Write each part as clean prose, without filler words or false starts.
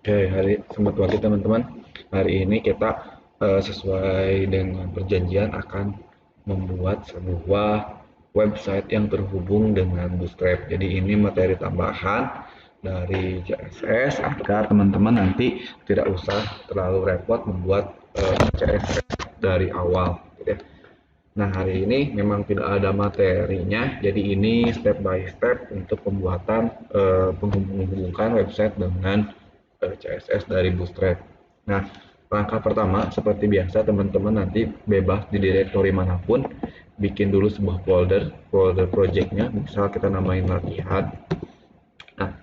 Oke, selamat pagi teman-teman. Hari ini kita sesuai dengan perjanjian akan membuat sebuah website yang terhubung dengan Bootstrap. Jadi ini materi tambahan dari CSS agar teman-teman nanti tidak usah terlalu repot membuat CSS dari awal, gitu ya. Nah, hari ini memang tidak ada materinya, jadi ini step by step untuk pembuatan menghubungkan website dengan CSS dari Bootstrap. Nah, langkah pertama seperti biasa teman-teman nanti bebas di direktori manapun, bikin dulu sebuah folder projectnya, misal kita namain latihan. Nah,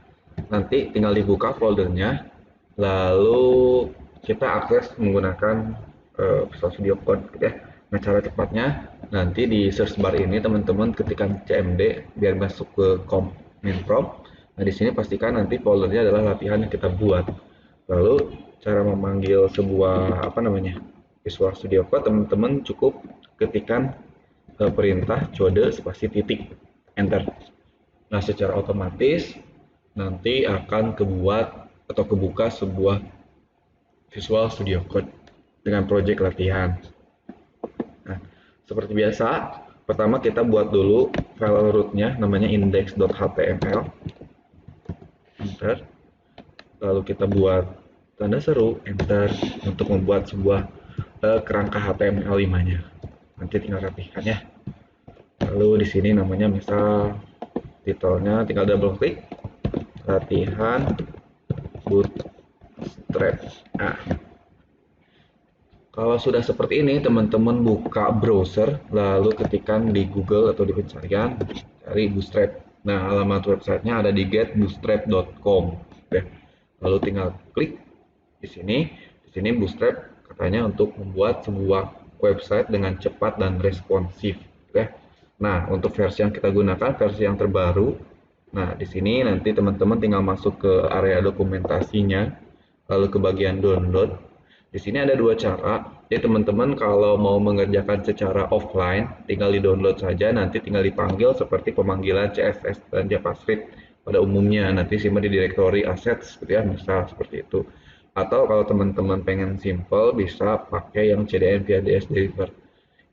nanti tinggal dibuka foldernya, lalu kita akses menggunakan Visual Studio Code, gitu ya. Nah, cara cepatnya nanti di search bar ini teman-teman ketikkan CMD biar masuk ke command prompt. Nah, di sini pastikan nanti foldernya adalah latihan yang kita buat. Lalu cara memanggil sebuah Visual Studio Code, teman-teman cukup ketikkan perintah code spasi titik enter. Nah, secara otomatis nanti akan kebuat atau kebuka sebuah Visual Studio Code dengan project latihan. Nah, seperti biasa, pertama kita buat dulu file rootnya namanya index.html. Enter. Lalu kita buat tanda seru, enter, untuk membuat sebuah kerangka HTML5-nya. Nanti tinggal rapikan ya. Lalu di sini namanya misal titelnya tinggal double klik latihan bootstrap. Nah, kalau sudah seperti ini, teman-teman buka browser, lalu ketikkan di Google atau di pencarian, cari Bootstrap. Nah, alamat websitenya ada di getbootstrap.com. Oke. Lalu tinggal klik di sini. Di sini Bootstrap katanya untuk membuat sebuah website dengan cepat dan responsif. Oke. Nah, untuk versi yang kita gunakan, versi yang terbaru. Nah, di sini nanti teman-teman tinggal masuk ke area dokumentasinya, lalu ke bagian download. Di sini ada dua cara. Jadi teman-teman kalau mau mengerjakan secara offline, tinggal di-download saja, nanti tinggal dipanggil seperti pemanggilan CSS dan JavaScript pada umumnya. Nanti simpan di directory assets, gitu ya, misal seperti itu. Atau kalau teman-teman pengen simple, bisa pakai yang CDN via DS Deliver.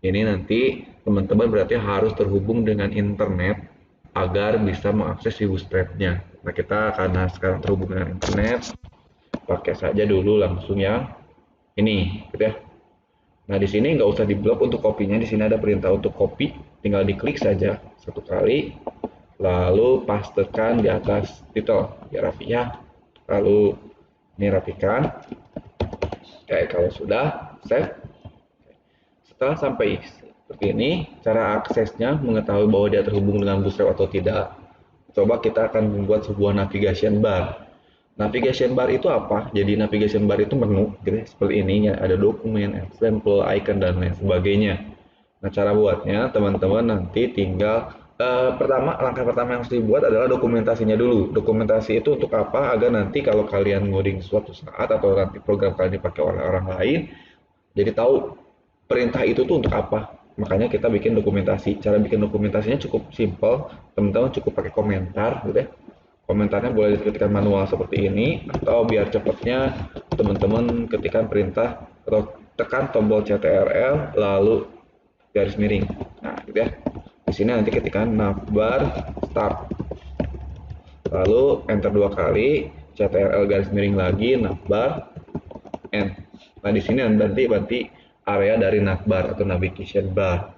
Ini nanti teman-teman berarti harus terhubung dengan internet agar bisa mengakses si Bootstrap-nya. Nah, kita karena sekarang terhubung dengan internet, pakai saja dulu langsung yang ini, gitu ya. Nah, di sini nggak usah diblok untuk kopinya. Di sini ada perintah untuk copy, tinggal diklik saja satu kali, lalu pastekan di atas title, biar rapi ya. Lalu ini rapikan. Kayak kalau sudah save. Setelah sampai seperti ini, cara aksesnya mengetahui bahwa dia terhubung dengan Bootstrap atau tidak. Coba kita akan membuat sebuah navigation bar. Navigation bar itu apa? Jadi navigation bar itu menu, gitu, seperti ini ya, ada dokumen, example, icon dan lain sebagainya. Nah, cara buatnya teman-teman nanti tinggal langkah pertama yang harus dibuat adalah dokumentasinya dulu. Dokumentasi itu untuk apa? Agar nanti kalau kalian ngoding suatu saat atau nanti program kalian dipakai oleh orang lain, jadi tahu perintah itu tuh untuk apa. Makanya kita bikin dokumentasi. Cara bikin dokumentasinya cukup simple, teman-teman cukup pakai komentar, gitu ya. Komentarnya boleh diketikkan manual seperti ini, atau biar cepatnya teman-teman ketikkan perintah atau tekan tombol CTRL lalu garis miring. Nah, gitu ya. Di sini nanti ketikkan navbar start. Lalu enter dua kali, CTRL garis miring lagi, navbar end. Nah, di sini nanti area dari navbar atau navigation bar.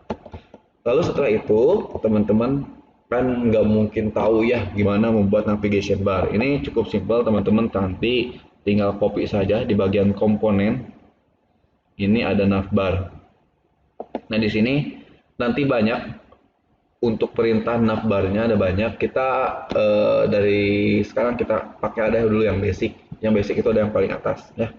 Lalu setelah itu, teman-teman kan nggak mungkin tahu ya gimana membuat navigation bar. Ini cukup simpel, teman-teman nanti tinggal copy saja di bagian komponen. Ini ada navbar. Nah, di sini nanti banyak untuk perintah navbarnya ada banyak. Kita dari sekarang kita pakai ada dulu yang basic. Yang basic itu ada yang paling atas ya.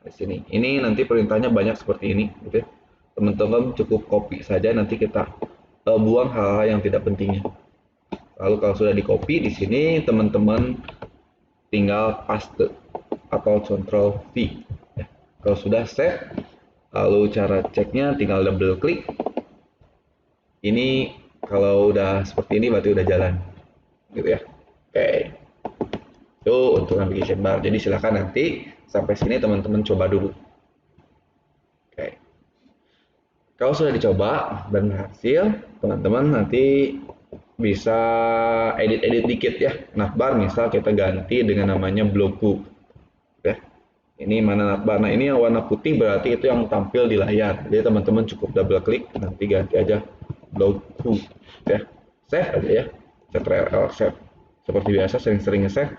Di sini. Ini nanti perintahnya banyak seperti ini, gitu ya. Teman-teman cukup copy saja, nanti kita buang hal-hal yang tidak pentingnya. Lalu kalau sudah di copy di sini teman-teman tinggal paste atau Ctrl V. Ya. Kalau sudah save, lalu cara ceknya tinggal double klik. Ini kalau udah seperti ini berarti udah jalan, gitu ya. Oke. Itu untuk navigation bar. Jadi silakan nanti sampai sini teman-teman coba dulu. Oke. Kalau sudah dicoba dan berhasil, teman-teman nanti bisa edit-edit dikit ya. Navbar misal kita ganti dengan namanya blogku. Ya. Ini mana navbar. Nah, ini yang warna putih berarti itu yang tampil di layar. Jadi teman-teman cukup double klik, nanti ganti aja blogku. Ya. Save aja ya. Ctrl save. Seperti biasa sering-sering save.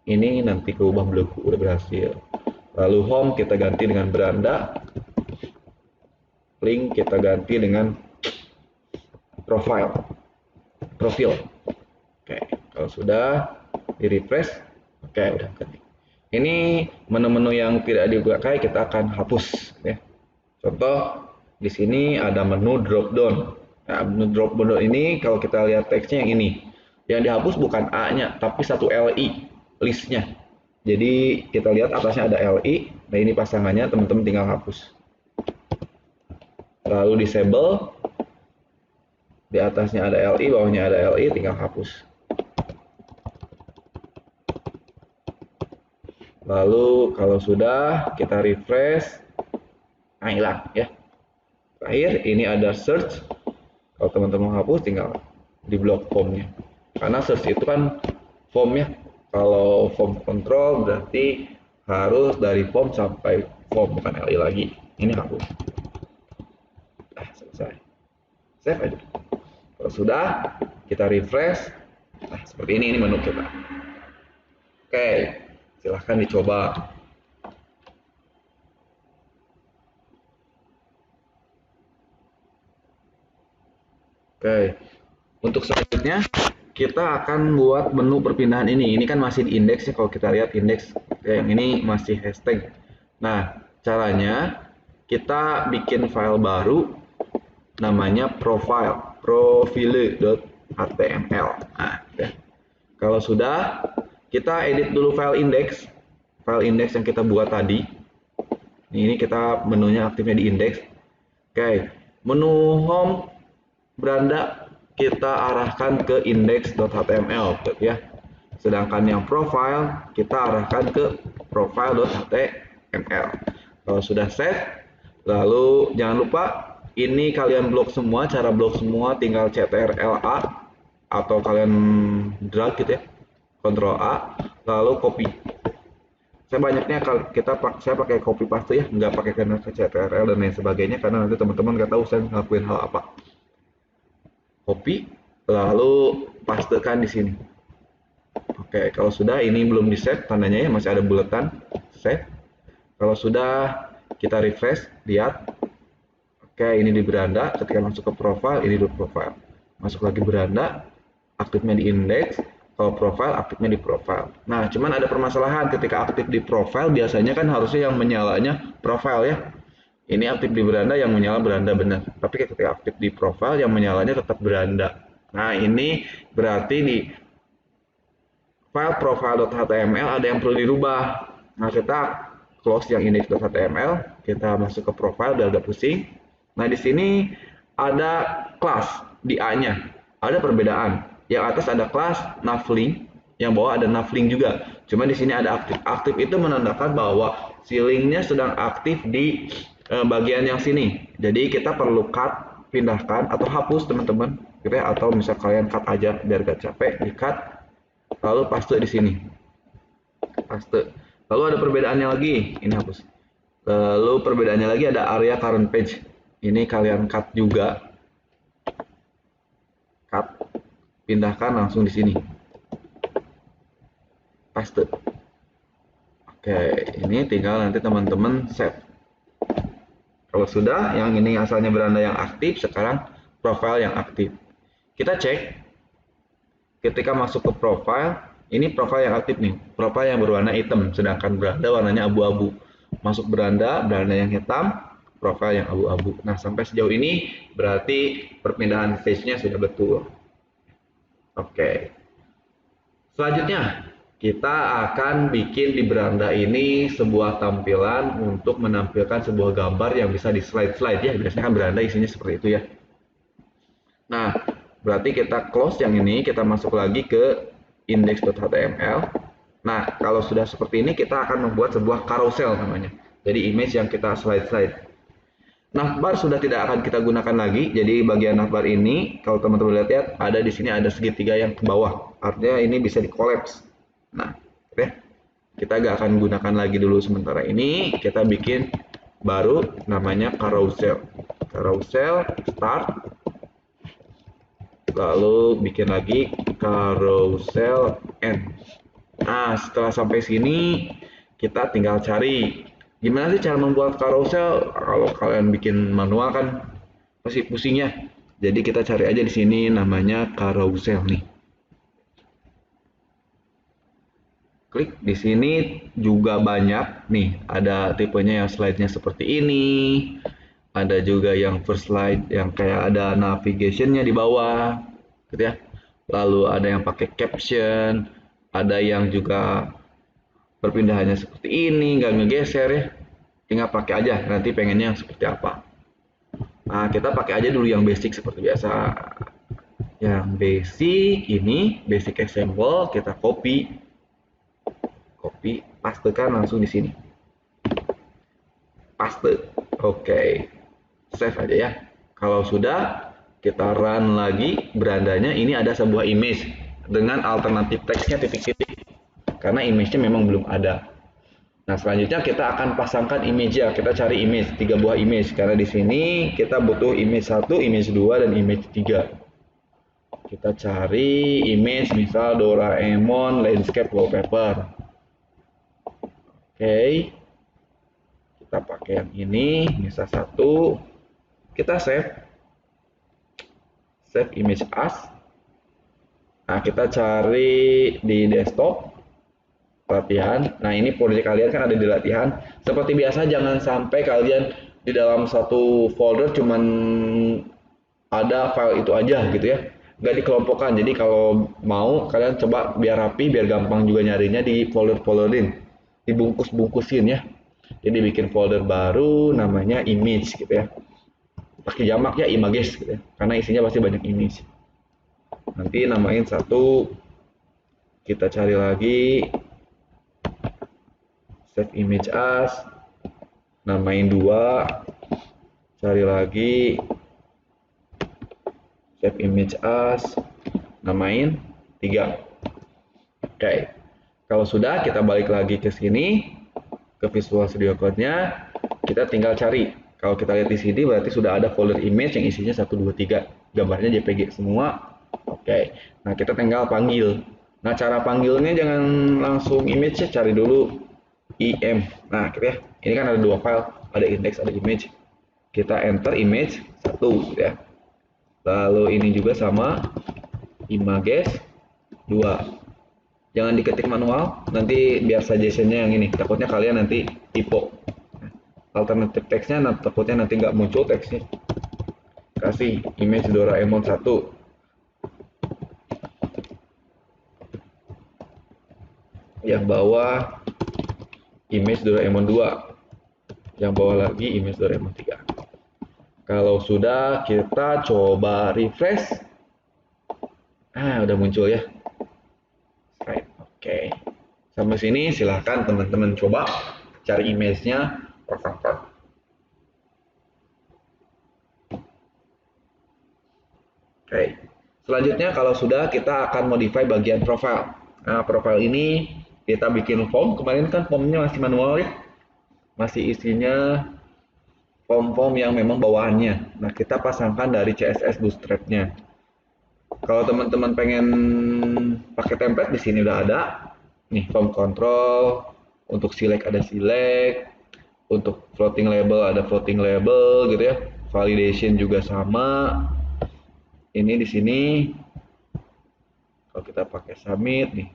Ini nanti keubah blogku udah berhasil. Lalu home kita ganti dengan beranda. Link kita ganti dengan profil. Oke, kalau sudah di refresh, oke udah ganti. Ini menu-menu yang tidak dipakai kita akan hapus ya. Contoh di sini ada menu drop down. Nah, menu drop down ini kalau kita lihat teksnya yang ini. Yang dihapus bukan A-nya, tapi satu LI listnya. Jadi kita lihat atasnya ada LI, nah ini pasangannya teman-teman tinggal hapus. Lalu disable, di atasnya ada LI, bawahnya ada LI, tinggal hapus. Lalu kalau sudah kita refresh, nah hilang ya. Terakhir ini ada search. Kalau teman-teman hapus tinggal di blok formnya. Karena search itu kan formnya. Kalau form control berarti harus dari form sampai form, bukan LI lagi. Ini hapus. Nah, selesai. Save aja. Kalau sudah, kita refresh. Nah, seperti ini menu kita. Oke, silahkan dicoba. Oke, untuk selanjutnya kita akan buat menu perpindahan ini. Ini kan masih di indeks ya, kalau kita lihat indeks. Yang ini masih hashtag. Nah, caranya kita bikin file baru namanya profile.html. Nah, ya. Kalau sudah, kita edit dulu file index yang kita buat tadi. Ini kita menunya aktifnya di index. Oke, menu home beranda kita arahkan ke index.html ya. Sedangkan yang profile kita arahkan ke profile.html. Kalau sudah save, lalu jangan lupa ini kalian blok semua, cara blok semua tinggal CTRL-A atau kalian drag gitu ya. Ctrl A, lalu copy. Saya banyaknya saya pakai copy paste ya, nggak pakai karena CTRL dan lain sebagainya karena nanti teman-teman nggak tahu saya ngelakuin hal apa. Copy, lalu pastekan di sini. Oke, kalau sudah ini belum di save tandanya ya, masih ada buletan save. Kalau sudah kita refresh, lihat. Oke, ini di beranda. Ketika masuk ke profile, ini di profile. Masuk lagi beranda, aktifnya di index. Kalau profile, aktifnya di profile. Nah, cuman ada permasalahan ketika aktif di profile, biasanya kan harusnya yang menyalanya profile ya. Ini aktif di beranda, yang menyala beranda benar. Tapi ketika aktif di profile, yang menyalanya tetap beranda. Nah, ini berarti di file profile.html ada yang perlu dirubah. Nah, kita close yang index.html, kita masuk ke profile, biar agak pusing. Nah, di sini ada kelas di A-nya. Ada perbedaan. Yang atas ada kelas navlink, yang bawah ada navlink juga. Cuma di sini ada aktif. Aktif itu menandakan bahwa si linknya sedang aktif di bagian yang sini. Jadi kita perlu cut, pindahkan atau hapus teman-teman, gitu ya. Atau misal kalian cut aja biar gak capek, di cut, lalu paste di sini. Paste. Lalu ada perbedaannya lagi, ini hapus. Lalu perbedaannya lagi ada area current page. Ini kalian cut juga. Cut, pindahkan langsung di sini. Paste. Oke, ini tinggal nanti teman-teman save. Kalau sudah, yang ini asalnya beranda yang aktif, sekarang profile yang aktif. Kita cek, ketika masuk ke profile, ini profile yang aktif nih, profile yang berwarna hitam, sedangkan beranda warnanya abu-abu. Masuk beranda yang hitam, profile yang abu-abu. Nah, sampai sejauh ini berarti perpindahan page-nya sudah betul. Oke. Selanjutnya, kita akan bikin di beranda ini sebuah tampilan untuk menampilkan sebuah gambar yang bisa di slide-slide ya. Biasanya kan beranda isinya seperti itu ya. Nah, berarti kita close yang ini, kita masuk lagi ke index.html. Nah, kalau sudah seperti ini, kita akan membuat sebuah carousel namanya. Jadi image yang kita slide-slide. Navbar sudah tidak akan kita gunakan lagi. Jadi bagian navbar ini, kalau teman-teman lihat, ada di sini ada segitiga yang ke bawah. Artinya ini bisa di-collapse. Nah, oke. Kita nggak akan gunakan lagi dulu sementara ini. Kita bikin baru namanya carousel. Carousel start. Lalu bikin lagi carousel end. Nah, setelah sampai sini, kita tinggal cari gimana sih cara membuat carousel. Kalau kalian bikin manual kan pasti pusingnya. Jadi kita cari aja di sini namanya carousel nih. Klik di sini juga banyak nih, ada tipenya yang slide-nya seperti ini. Ada juga yang first slide yang kayak ada navigation-nya di bawah, gitu ya. Lalu ada yang pakai caption, ada yang juga perpindahannya seperti ini, nggak ngegeser ya. Tinggal pakai aja, nanti pengennya seperti apa. Nah, kita pakai aja dulu yang basic seperti biasa. Yang basic ini, basic example, kita copy, pastekan langsung di sini. Paste, oke, save aja ya. Kalau sudah, kita run lagi, berandanya ini ada sebuah image dengan alternatif teksnya titik-titik, karena image-nya memang belum ada. Nah, selanjutnya kita akan pasangkan image ya. Kita cari image, 3 buah image. Karena di sini kita butuh image 1, image 2, dan image 3. Kita cari image misal Doraemon landscape wallpaper. Oke. Kita pakai yang ini, misal 1. Kita save. Save image as. Nah, kita cari di desktop. Latihan. Nah, ini project kalian kan ada di latihan. Seperti biasa, jangan sampai kalian di dalam satu folder cuman ada file itu aja gitu ya. Nggak dikelompokkan. Jadi kalau mau kalian coba biar rapi, biar gampang juga nyarinya di folder-folderin. Dibungkus-bungkusin ya. Jadi bikin folder baru namanya image gitu ya. Pakai jamak ya, images gitu ya. Karena isinya pasti banyak image. Nanti namain 1. Kita cari lagi. Save image as, namain 2, cari lagi, save image as, namain 3. Oke, kalau sudah kita balik lagi ke sini, ke Visual Studio Code-nya, kita tinggal cari. Kalau kita lihat di sini berarti sudah ada folder image yang isinya 1, 2, 3, gambarnya JPG semua. Oke, nah kita tinggal panggil. Nah, cara panggilnya jangan langsung image ya, cari dulu im. Nah, gitu ya. Ini kan ada 2 file, ada index, ada image. Kita enter image 1 gitu ya. Lalu ini juga sama, images 2. Jangan diketik manual, nanti biar suggestion-nya yang ini. Takutnya kalian nanti typo. Alternatif teksnya takutnya nanti nggak muncul teksnya. Kasih image Doraemon 1. Yang bawah image Doraemon 2. Yang bawah lagi image Doraemon 3. Kalau sudah, kita coba refresh. Udah muncul ya. Right. Oke. Sampai sini silahkan teman-teman coba cari image-nya. Oke. Selanjutnya kalau sudah, kita akan modify bagian profile. Nah, profile ini kita bikin form. Kemarin kan formnya masih manual ya. Masih isinya form-form yang memang bawahannya. Nah, kita pasangkan dari CSS Bootstrap-nya. Kalau teman-teman pengen pakai template, di sini udah ada. Nih, form control. Untuk select ada select. Untuk floating label ada floating label gitu ya. Validation juga sama. Ini di sini. Kalau kita pakai submit nih.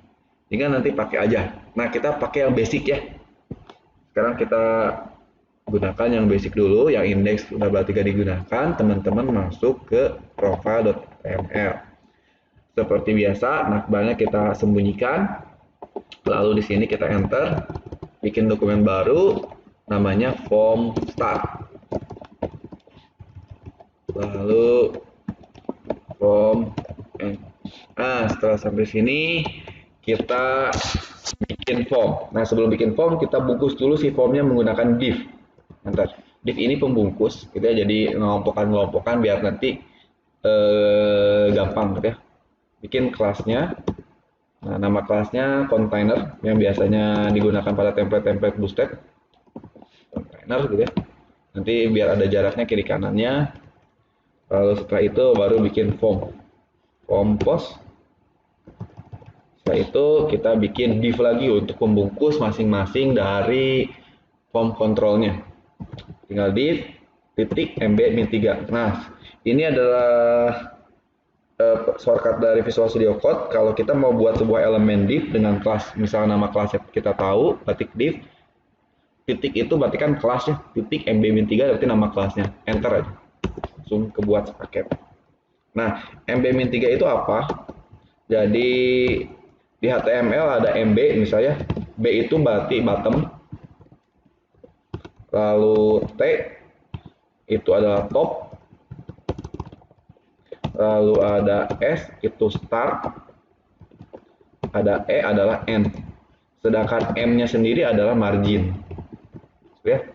Tinggal nanti pakai aja. Nah, kita pakai yang basic ya. Sekarang kita gunakan yang basic dulu, yang index udah berarti gak digunakan, teman-teman masuk ke profile.html. Seperti biasa, navbarnya kita sembunyikan, lalu di sini kita enter, bikin dokumen baru, namanya form start. Lalu form end. Nah, setelah sampai sini, kita bikin bikin form. Nah, sebelum bikin form, kita bungkus dulu si formnya menggunakan div. Ntar, div ini pembungkus, gitu ya, jadi ngelompokkan biar nanti gampang, gitu ya. Bikin kelasnya. Nah, nama kelasnya container yang biasanya digunakan pada template-template Bootstrap. Container, gitu ya. Nanti biar ada jaraknya kiri kanannya. Lalu setelah itu baru bikin form. Form post. Setelah itu kita bikin div lagi untuk pembungkus masing-masing dari form controlnya. Tinggal div titik mb-3. Nah, ini adalah shortcut dari Visual Studio Code. Kalau kita mau buat sebuah elemen div dengan kelas, misalnya nama kelasnya kita tahu, batik div, titik itu berarti kan kelasnya, titik mb-3 berarti nama kelasnya. Enter aja. Langsung kebuat paket. Nah, mb-3 itu apa? Jadi di HTML ada MB misalnya, B itu berarti bottom, lalu T itu adalah top, lalu ada S itu start, ada E adalah end, sedangkan M-nya sendiri adalah margin. Ya.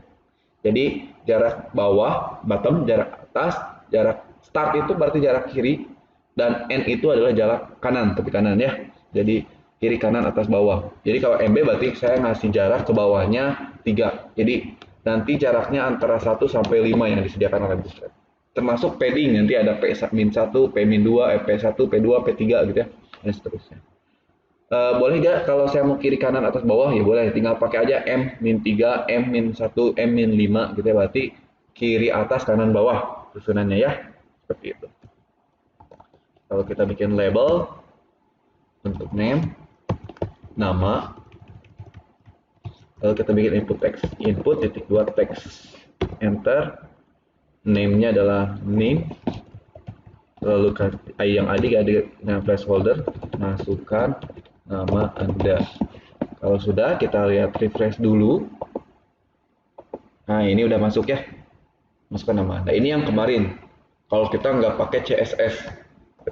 Jadi jarak bawah, bottom, jarak atas, jarak start itu berarti jarak kiri, dan end itu adalah jarak kanan, tepi kanan ya. Jadi kiri kanan atas bawah. Jadi kalau MB berarti saya ngasih jarak ke bawahnya 3. Jadi nanti jaraknya antara 1 sampai 5 yang disediakan oleh Bootstrap. Termasuk padding, nanti ada P-1, P-2, P1, P2, P3 gitu ya. Dan seterusnya. Boleh nggak kalau saya mau kiri kanan atas bawah? Ya boleh, tinggal pakai aja M-3, M-1, M-5 gitu ya. Berarti kiri atas kanan bawah susunannya ya. Seperti itu. Kalau kita bikin label untuk name, nama, lalu kita bikin input text, input titik 2 text, enter, name-nya adalah name, lalu yang adik dengan placeholder, masukkan nama Anda. Kalau sudah, kita lihat refresh dulu. Nah, ini udah masuk ya, masukkan nama Anda. Ini yang kemarin, kalau kita nggak pakai CSS,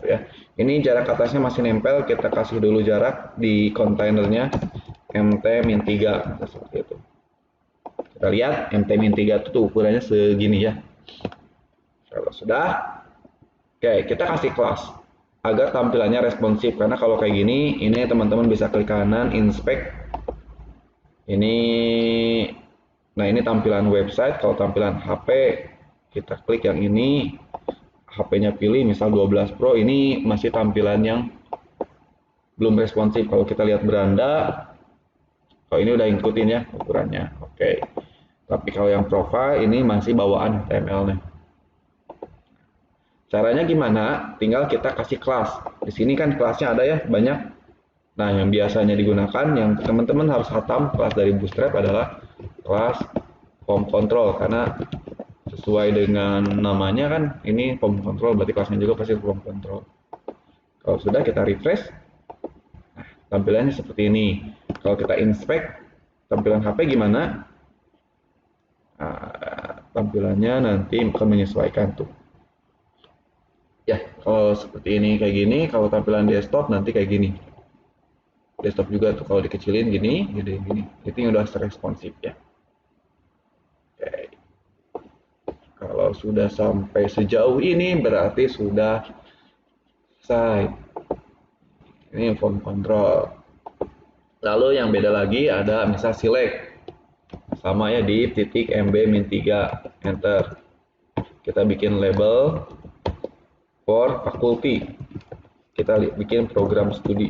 gitu ya. Ini jarak atasnya masih nempel, kita kasih dulu jarak di kontainernya mt-3 seperti itu. Kita lihat mt-3 itu ukurannya segini ya. Kalau sudah, oke, kita kasih kelas agar tampilannya responsif, karena kalau kayak gini, ini teman-teman bisa klik kanan inspect. Ini, nah ini tampilan website. Kalau tampilan HP, kita klik yang ini, HP-nya pilih misal 12 Pro, ini masih tampilan yang belum responsif. Kalau kita lihat beranda, kalau ini udah ngikutin ya ukurannya. Oke. Tapi kalau yang profile ini masih bawaan HTML-nya. Caranya gimana? Tinggal kita kasih kelas. Di sini kan kelasnya ada ya, banyak. Nah, yang biasanya digunakan, yang teman-teman harus hatam kelas dari Bootstrap adalah kelas form control, karena sesuai dengan namanya kan ini form control, berarti kelasnya juga pasti form control. Kalau sudah, kita refresh. Nah, tampilannya seperti ini. Kalau kita inspect tampilan HP gimana? Nah, tampilannya nanti akan menyesuaikan tuh. Ya, kalau seperti ini kayak gini, kalau tampilan desktop nanti kayak gini. Desktop juga tuh kalau dikecilin gini, gini. Itu yang udah responsif ya. Oke. Kalau sudah sampai sejauh ini berarti sudah selesai. Ini form control. Lalu yang beda lagi ada misal select. Sama ya di titik mb-3, enter. Kita bikin label for faculty. Kita bikin program studi.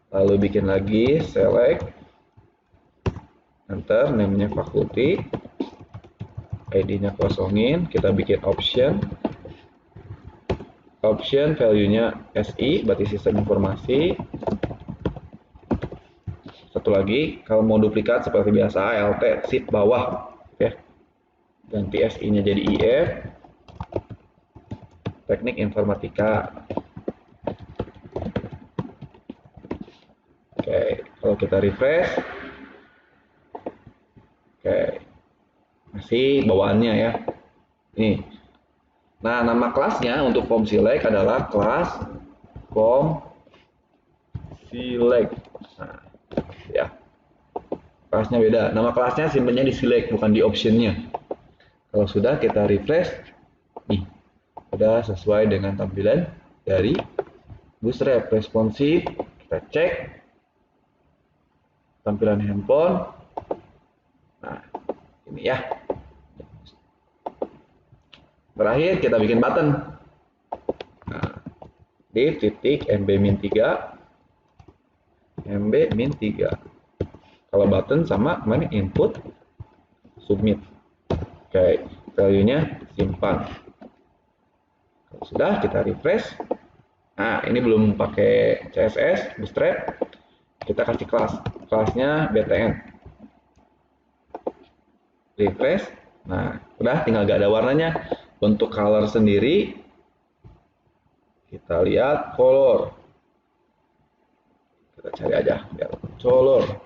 Lalu bikin lagi select, enter, namanya faculty, ID-nya kosongin, kita bikin option, value-nya SI, berarti sistem informasi. Satu lagi, kalau mau duplikat seperti biasa, Alt, shift bawah, ya. Ganti SI-nya jadi IF, teknik informatika. Oke, kalau kita refresh, oke, masih bawaannya ya. Nih. Nah, nama kelasnya untuk form select adalah kelas form select. kelasnya beda. Nama kelasnya simpennya di select, bukan di optionnya. Kalau sudah, kita refresh. Nih, sudah sesuai dengan tampilan dari Bootstrap. Responsif, kita cek tampilan handphone. Nah, ini ya. Terakhir, kita bikin button. Nah, div titik mb-3 mb-3. Kalau button sama kemarin input submit. Oke, value-nya simpan. Kalau sudah, kita refresh. Nah, ini belum pakai CSS, Bootstrap. Kita kasih kelasnya btn. Refresh. Nah, udah tinggal gak ada warnanya. Untuk color sendiri, kita lihat color. Kita cari aja, biar color.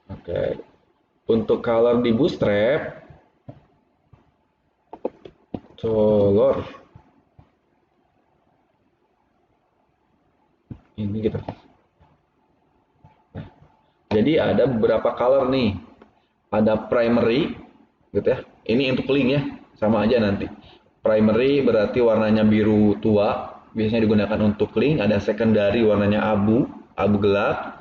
Oke. Untuk color di Bootstrap, color ini gitu. Nah, jadi ada beberapa color nih. Ada primary, gitu ya. Ini untuk link ya, sama aja nanti. Primary berarti warnanya biru tua, biasanya digunakan untuk link. Ada secondary warnanya abu, abu gelap.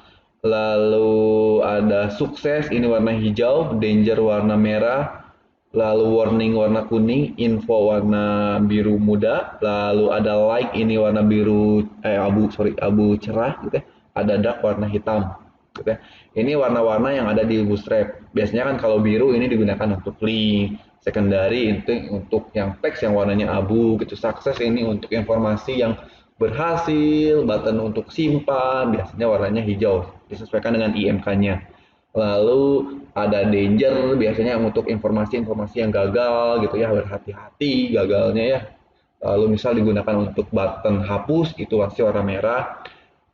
Lalu ada sukses, ini warna hijau, danger warna merah, lalu warning warna kuning, info warna biru muda, lalu ada like, ini warna biru abu cerah gitu ya. Ada dark warna hitam gitu ya. Ini warna-warna yang ada di Bootstrap. Biasanya kan kalau biru ini digunakan untuk link, secondary itu untuk yang teks yang warnanya abu gitu. Sukses ini untuk informasi yang berhasil, button untuk simpan, biasanya warnanya hijau, disesuaikan dengan IMK-nya. Lalu ada danger, biasanya untuk informasi-informasi yang gagal gitu ya, berhati-hati gagalnya ya. Lalu misal digunakan untuk button hapus, itu pasti warna merah.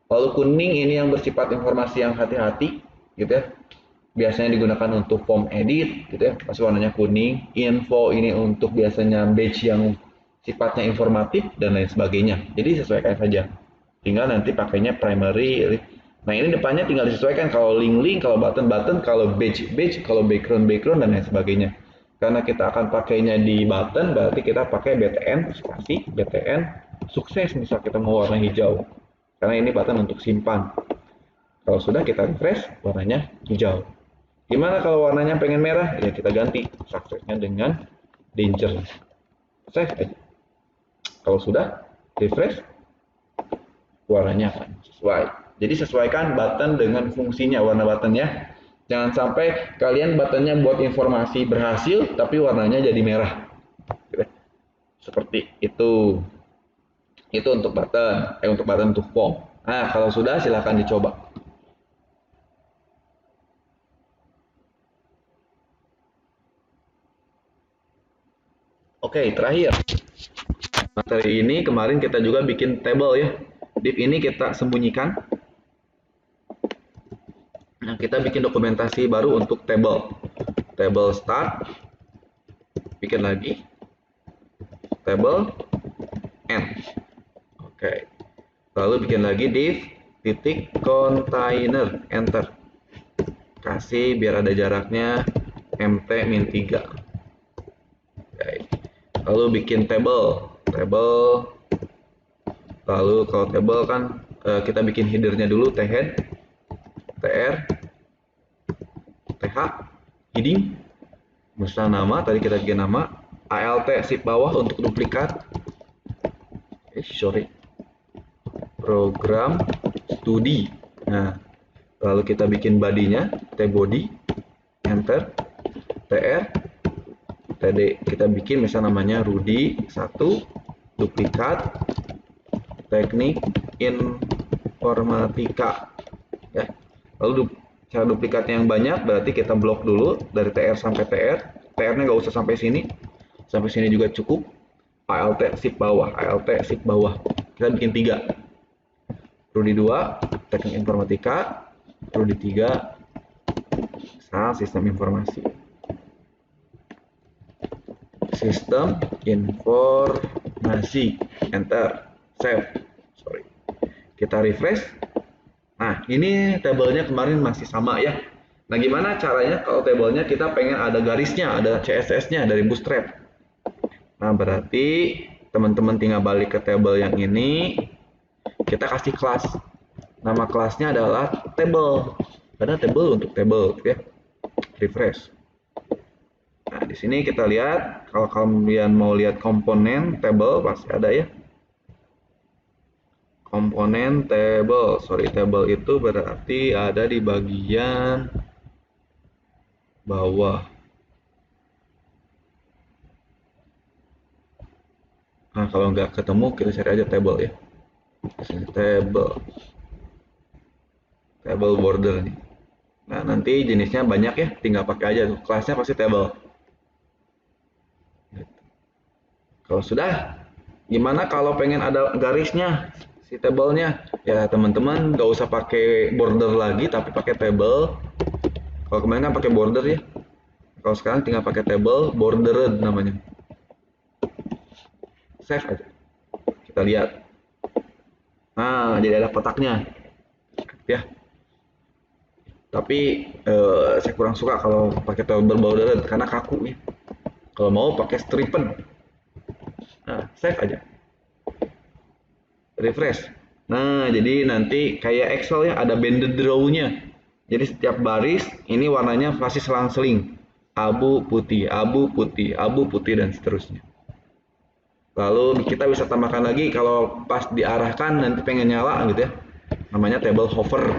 Lalu kuning ini yang bersifat informasi yang hati-hati gitu ya. Biasanya digunakan untuk form edit gitu ya, pasti warnanya kuning. Info ini untuk biasanya badge yang sifatnya informatif dan lain sebagainya. Jadi sesuaikan saja. Tinggal nanti pakainya primary. Nah, ini depannya tinggal disesuaikan, kalau link-link, kalau button-button, kalau badge-badge, kalau background-background dan lain sebagainya. Karena kita akan pakainya di button, berarti kita pakai btn spasi btn sukses, misal kita mau warna hijau. Karena ini button untuk simpan. Kalau sudah, kita refresh, warnanya hijau. Gimana kalau warnanya pengen merah? Ya kita ganti suksesnya dengan danger. Save aja. Kalau sudah, refresh, warnanya akan sesuai. Jadi sesuaikan button dengan fungsinya, warna buttonnya. Jangan sampai kalian buttonnya buat informasi berhasil, tapi warnanya jadi merah. Seperti itu. Itu untuk button, untuk form. Nah, kalau sudah, silahkan dicoba. Oke, terakhir. Materi ini kemarin kita juga bikin table ya. Div ini kita sembunyikan. Nah, kita bikin dokumentasi baru untuk table. Table start. Bikin lagi. Table end. Oke. Lalu bikin lagi div titik container. Enter. Kasih biar ada jaraknya mt-3. Oke. Lalu bikin table. Lalu kalau table kan kita bikin headernya dulu, thead, tr, th, heading, misal nama, tadi kita bikin nama, alt shift bawah untuk duplikat, program studi. Nah, lalu kita bikin body-nya, tbody, enter, tr, td, kita bikin misal namanya Rudy 1, duplikat, teknik informatika ya. Lalu cara duplikatnya yang banyak, berarti kita blok dulu dari tr sampai tr. TR-nya nggak usah sampai sini juga cukup. alt shift bawah, kita bikin 3. Rudy 2 teknik informatika, Rudy 3 sistem informasi, enter, save. Kita refresh. Nah, ini tabelnya kemarin masih sama ya. Nah, gimana caranya kalau tabelnya kita pengen ada garisnya, ada CSS-nya dari Bootstrap. Nah, berarti teman-teman tinggal balik ke tabel yang ini, kita kasih kelas. Nama kelasnya adalah table. Karena table untuk table, ya. Refresh. Nah, di sini kita lihat, kalau kalian mau lihat komponen table, pasti ada ya. Komponen table, sorry, table itu berarti ada di bagian bawah. Nah, kalau nggak ketemu, kita cari aja table ya. Table, table border nih. Nah, nanti jenisnya banyak ya, tinggal pakai aja tuh. Kelasnya pasti table. Kalau sudah, gimana kalau pengen ada garisnya, si tablenya? Ya, teman-teman nggak usah pakai border lagi, tapi pakai table. Kalau kemarin kan pakai border ya. Kalau sekarang tinggal pakai table, bordered namanya. Save aja. Kita lihat. Nah, jadi ada kotaknya. Ya, tapi saya kurang suka kalau pakai table bordered karena kaku ya. Kalau mau pakai stripen. Nah, save aja. Refresh. Nah, jadi nanti kayak Excel ya, ada banded row-nya. Jadi setiap baris ini warnanya pasti selang-seling. Abu, putih, abu, putih, abu, putih, dan seterusnya. Lalu kita bisa tambahkan lagi kalau pas diarahkan nanti pengen nyala gitu ya. Namanya table hover.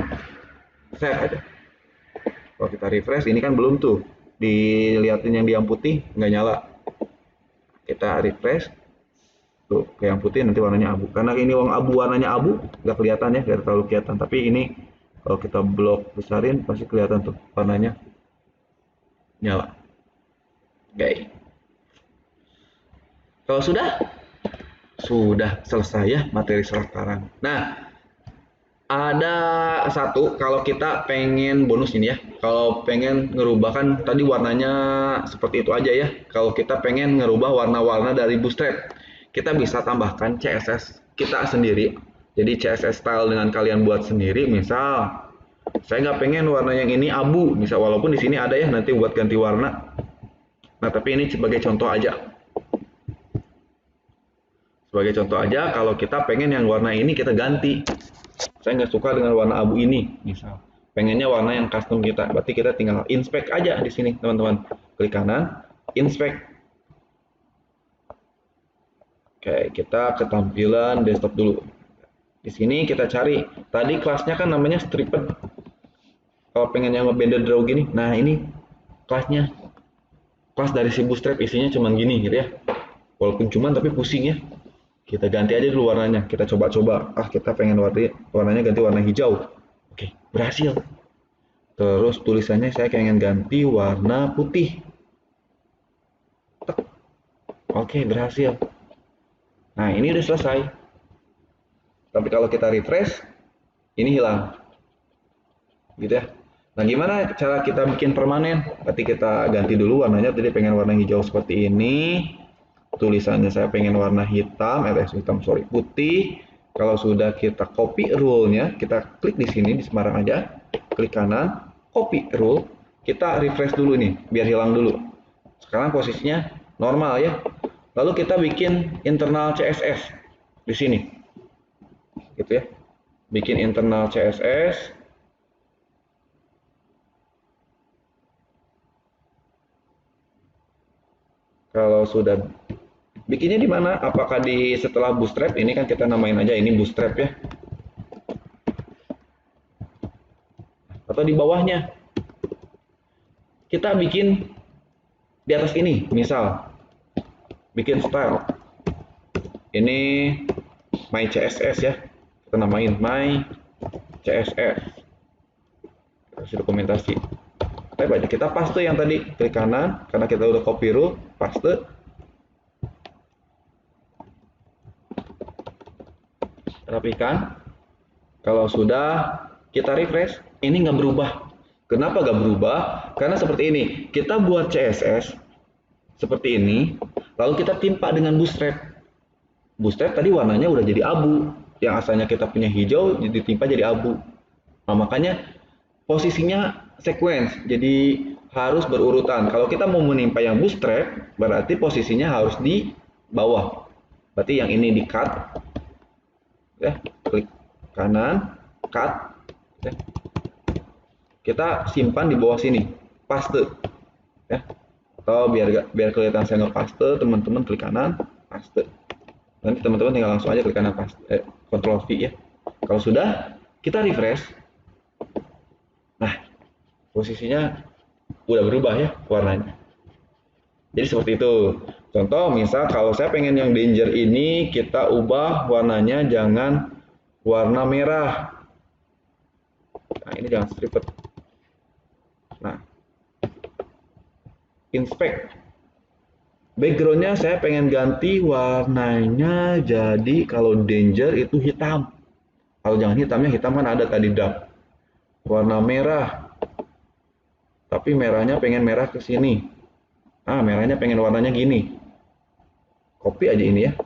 Save aja. Kalau kita refresh, ini kan belum tuh. Dilihatin yang putih, nggak nyala. Kita refresh, tuh ke yang putih nanti warnanya abu. Karena ini uang abu warnanya abu, nggak kelihatan ya, nggak terlalu kelihatan. Tapi ini kalau kita blok besarin pasti kelihatan tuh warnanya nyala. Oke. Kalau sudah selesai ya materi sekarang. Nah, ada satu kalau kita pengen bonus ini ya. Kalau pengen ngerubah kan tadi warnanya seperti itu aja ya. Kalau kita pengen ngerubah warna-warna dari Bootstrap, kita bisa tambahkan CSS kita sendiri. Jadi CSS style dengan kalian buat sendiri. Misal saya nggak pengen warna yang ini abu, misal walaupun di sini ada ya nanti buat ganti warna. Nah, tapi ini sebagai contoh aja. Sebagai contoh aja, kalau kita pengen yang warna ini kita ganti. Saya nggak suka dengan warna abu ini, misal. Pengennya warna yang custom kita. Berarti kita tinggal inspect aja di sini, teman-teman. Klik kanan, inspect. Oke, kita ke tampilan desktop dulu. Di sini kita cari. Tadi kelasnya kan namanya stripped. Kalau pengen yang banded draw gini, nah ini kelasnya. Kelas dari si Bootstrap isinya cuman gini gitu ya. Walaupun cuman tapi pusing ya. Kita ganti aja dulu warnanya. Kita coba-coba. Ah, kita pengen warnanya ganti warna hijau. Oke, berhasil. Terus tulisannya saya pengen ganti warna putih. Oke, berhasil. Nah, ini udah selesai. Tapi kalau kita refresh, ini hilang. Gitu ya. Nah, gimana cara kita bikin permanen? Berarti kita ganti dulu warnanya. Tadi pengen warna hijau seperti ini. Tulisannya saya pengen warna hitam, hitam, sorry, putih. Kalau sudah kita copy rule-nya, kita klik di sini, di Semarang aja. Klik kanan, copy rule. Kita refresh dulu nih, biar hilang dulu. Sekarang posisinya normal ya. Lalu kita bikin internal CSS di sini. Gitu ya. Bikin internal CSS. Kalau sudah bikinnya di mana? Apakah di setelah Bootstrap? Ini kan kita namain aja ini Bootstrap ya. Atau di bawahnya. Kita bikin di atas ini, misal bikin style. Ini my CSS ya. Kita namain my CSS. Kita kasih dokumentasi. Kita paste yang tadi, klik kanan karena kita udah copy rule, paste. Rapikan. Kalau sudah kita refresh, ini nggak berubah. Kenapa nggak berubah? Karena seperti ini, kita buat CSS seperti ini, lalu kita timpa dengan Bootstrap. Bootstrap tadi warnanya udah jadi abu, yang asalnya kita punya hijau ditimpa jadi abu. Nah, makanya posisinya sequence, jadi harus berurutan. Kalau kita mau menimpa yang bootstrap, berarti posisinya harus di bawah. Berarti yang ini di cut, ya, klik kanan, cut, ya. Kita simpan di bawah sini, paste, ya. Atau biar kelihatan saya ngepaste, teman-teman klik kanan, paste. Nanti teman-teman tinggal langsung aja klik kanan paste, Ctrl V ya. Kalau sudah, kita refresh. Nah, posisinya udah berubah ya warnanya. Jadi seperti itu. Contoh misal kalau saya pengen yang danger ini kita ubah warnanya jangan warna merah. Nah ini jangan striped. Nah inspect. Backgroundnya saya pengen ganti warnanya jadi kalau danger itu hitam. Kalau jangan hitamnya hitam kan ada tadi dark. Warna merah. Tapi merahnya pengen merah ke sini. Merahnya pengen warnanya gini. Copy aja ini ya.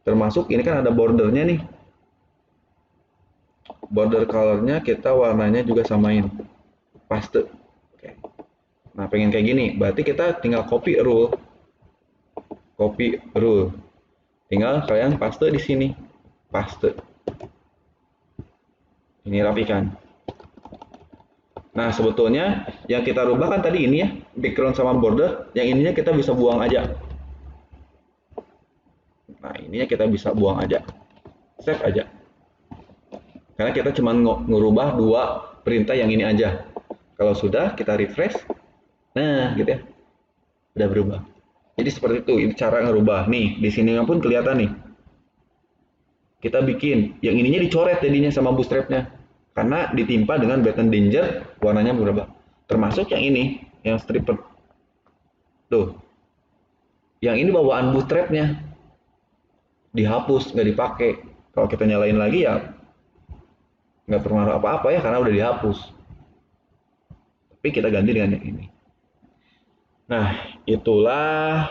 Termasuk ini kan ada bordernya nih. Border colornya kita warnanya juga samain. Paste. Oke. Nah, pengen kayak gini. Berarti kita tinggal copy rule. Copy rule. Tinggal kalian paste di sini. Paste. Ini rapikan. Nah, sebetulnya yang kita rubah kan tadi ini ya. Background sama border. Yang ininya kita bisa buang aja. Nah, ininya kita bisa buang aja. Save aja. Karena kita cuma ngerubah dua perintah yang ini aja. Kalau sudah, kita refresh. Nah, gitu ya. Udah berubah. Jadi seperti itu cara ngerubah. Nih, di sini pun kelihatan nih. Kita bikin, yang ininya dicoret jadinya sama bootstrapnya. Karena ditimpa dengan button danger, warnanya berubah. Termasuk yang ini, yang striped. Tuh. Yang ini bawaan bootstrapnya. Dihapus, nggak dipakai. Kalau kita nyalain lagi ya nggak berpengaruh apa-apa ya karena udah dihapus. Tapi kita ganti dengan yang ini. Nah, itulah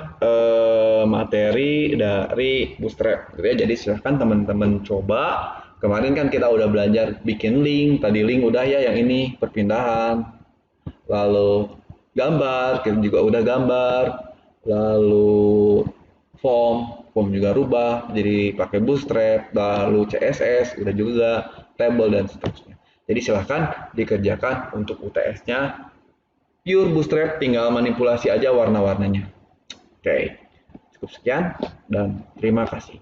materi dari Bootstrap. Gitu ya. Jadi silahkan teman-teman coba. Kemarin kan kita udah belajar bikin link. Tadi link udah ya, yang ini perpindahan. Lalu gambar, kita juga udah gambar. Lalu form juga rubah. Jadi pakai Bootstrap. Lalu CSS, udah juga table dan seterusnya. Jadi silahkan dikerjakan untuk UTS-nya. Pure Bootstrap, tinggal manipulasi aja warna-warnanya. Oke, cukup sekian dan terima kasih.